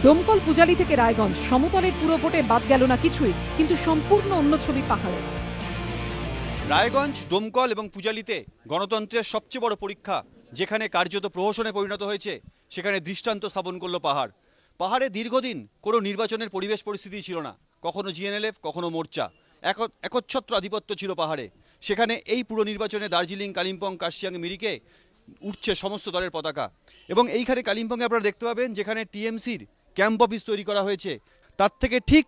ডোমকল পূজালি থেকে রায়গঞ্জ সমতলের পুরো ভোটে বাদ গেল না কিছুই, কিন্তু সম্পূর্ণ অন্য ছবি পাহাড়ে। রায়গঞ্জ, ডোমকল এবং পূজালিতে গণতন্ত্রের সবচেয়ে বড় পরীক্ষা, যেখানে কার্যত প্রহসনে পরিণত হয়েছে, সেখানে দৃষ্টান্ত স্থাপন করলো পাহাড়। পাহাড়ে দীর্ঘদিন কোনো নির্বাচনের পরিবেশ পরিস্থিতি ছিল না, কখনো জিএনএলএফ, কখনো মোর্চা, একচ্ছত্র আধিপত্য ছিল পাহাড়ে। সেখানে এই পুরো নির্বাচনে দার্জিলিং, কালিম্পং, কার্শিয়াং, মিরিকে উঠছে সমস্ত দলের পতাকা। এবং এইখানে কালিম্পংয়ে আপনারা দেখতে পাবেন, যেখানে টিএমসির ক্যাম্প অফিস তৈরি করা হয়েছে, তার থেকে ঠিক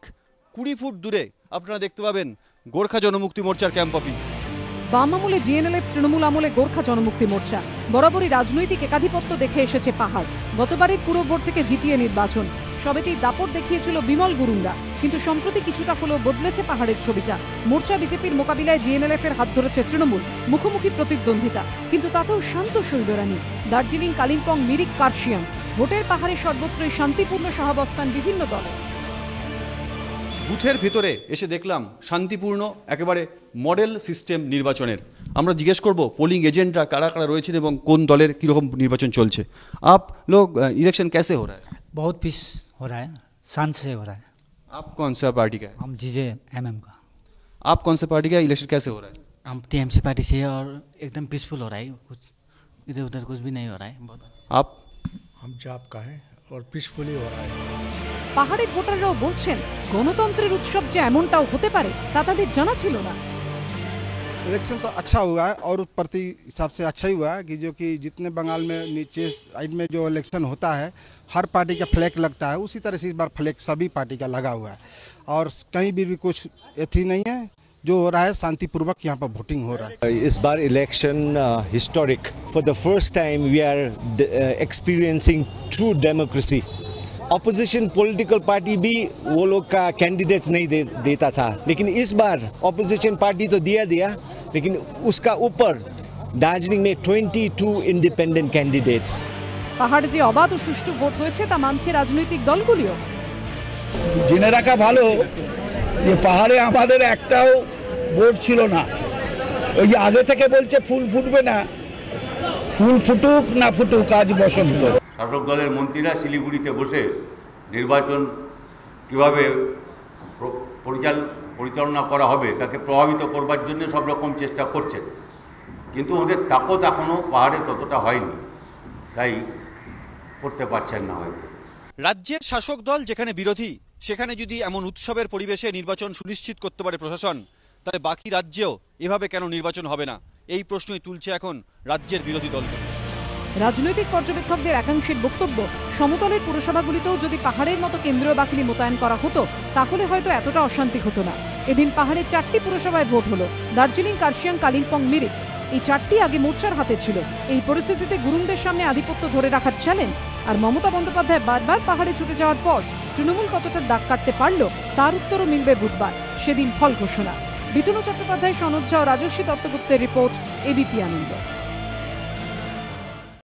20 ফুট দূরে আপনারা দেখতে পাবেন গোর্খা জনমুক্তি মোর্চার ক্যাম্প অফিস। বাম আমলে জিএনএলএফ, তৃণমূল আমলে গোর্খা জনমুক্তি মোর্চা, বরাবরই রাজনৈতিক একাধিপত্য দেখে এসেছে পাহাড়। গতবারের পুরো ভোট থেকে জিটিএ নির্বাচন, সবেতেই দাপট দেখিয়েছিল বিমল গুরুংরা, কিন্তু সম্প্রতি কিছুটা হলেও বদলেছে পাহাড়ের ছবিটা। মোর্চা বিজেপির মোকাবিলায় জিএনএলএফ এর হাত ধরেছে তৃণমূল, মুখোমুখি প্রতিদ্বন্দ্বিতা, কিন্তু তাতেও শান্ত শৈলরানি। দার্জিলিং, কালিম্পং, মিরিক, কার্শিয়াং, ভোটের পাহাড়ে সর্বত্রই শান্তিপূর্ণ সহাবস্থান বিভিন্ন দলের। বুথের ভেতরে এসে দেখলাম শান্তিপূর্ণ একেবারে মডেল সিস্টেম নির্বাচনের। আমরা জিজ্ঞেস করব পোলিং এজেন্টরা কারা কারা রয়েছেন এবং কোন দলের কীরকম নির্বাচন চলছে। आप लोग इलेक्शन कैसे हो रहा है? बहुत पीस हो रहा है, शांत से हो रहा है। आप कौन सा पार्टी का है? हम जीजे एमएम का। आप कौन सा पार्टी का? इलेक्शन कैसे हो रहा है? हम टीएमसी पार्टी से है और एकदम पीसफुल हो रहा है, कुछ इधर उधर कुछ भी नहीं हो रहा है। बहुत आप? हम जाप का है और पीसफुली हो रहा है। পাহাড়ের ভোটাররাও বলছেন গণতন্ত্রের উৎসব যে এমনটাও হতে পারে তা তাদের জানা ছিল না। इलेक्शन तो अच्छा हुआ है और प्रति हिसाब से अच्छा ही हुआ है कि जो कि जितने बंगाल में नीचे साइड में जो इलेक्शन होता है हर पार्टी का फ्लैग लगता है, उसी तरह से इस बार फ्लैग सभी पार्टी का लगा हुआ है और कहीं भी कुछ एथी नहीं है। जो हो रहा है शांतिपूर्वक यहाँ पर वोटिंग हो रहा है। इस बार election historic, for the first time we are experiencing true democracy. Opposition political party भी वो लोग का कैंडिडेट्स नहीं देता था, लेकिन इस बार ऑपोजिशन पार्टी तो दिया, लेकिन उसका ऊपर दार्जिलिंग में 22 इंडिपेंडेंट कैंडिडेट्स। পাহাড়ে যে অবাধ ও সুষ্ঠু ভোট হয়েছে তা মানছে রাজনৈতিক দলগুলিও। জেনে রাখা ভালো যে পাহাড়ে আমাদের একটাও ভোট ছিল না। ওই যে আগে থেকে বলছে ফুল ফুটবে না, ফুল ফুটুক না ফুটুক, আজ বসন্ত। শাসক দলের মন্ত্রীরা শিলিগুড়িতে বসে নির্বাচন কীভাবে পরিচালনা করা হবে তাকে প্রভাবিত করবার জন্য সব রকম চেষ্টা করছে, কিন্তু ওদের তাকত এখনও পাহাড়ে ততটা হয়নি, তাই করতে পারছেন না হয়তো। রাজ্যের শাসক দল যেখানে বিরোধী, সেখানে যদি এমন উৎসবের পরিবেশে নির্বাচন সুনিশ্চিত করতে পারে প্রশাসন, তাহলে বাকি রাজ্যেও এভাবে কেন নির্বাচন হবে না, এই প্রশ্নই তুলছে এখন রাজ্যের বিরোধী দলগুলো। রাজনৈতিক পর্যবেক্ষকদের একাংশের বক্তব্য, সমতলের পুরসভাগুলিতেও যদি পাহাড়ের মতো কেন্দ্রীয় বাহিনী মোতায়েন করা হতো তাহলে হয়তো এতটা অশান্তি হতো না। এদিন পাহাড়ে 4টি পুরসভায় ভোট হলো, দার্জিলিং, কার্শিয়াং, কালিম্পং, মিরিক। এই 4টি আগে মোর্চার হাতে ছিল। এই পরিস্থিতিতে গুরুংদের সামনে আধিপত্য ধরে রাখার চ্যালেঞ্জ। আর মমতা বন্দ্যোপাধ্যায় বারবার পাহাড়ে ছুটে যাওয়ার পর তৃণমূল কতটা দাগ কাটতে পারল তার উত্তরও মিলবে বুধবার, সেদিন ফল ঘোষণা। বিতনু চট্টোপাধ্যায়, সনদ ঝা ও রাজস্বী দত্তগুপ্তের রিপোর্ট, এবিপি আনন্দ।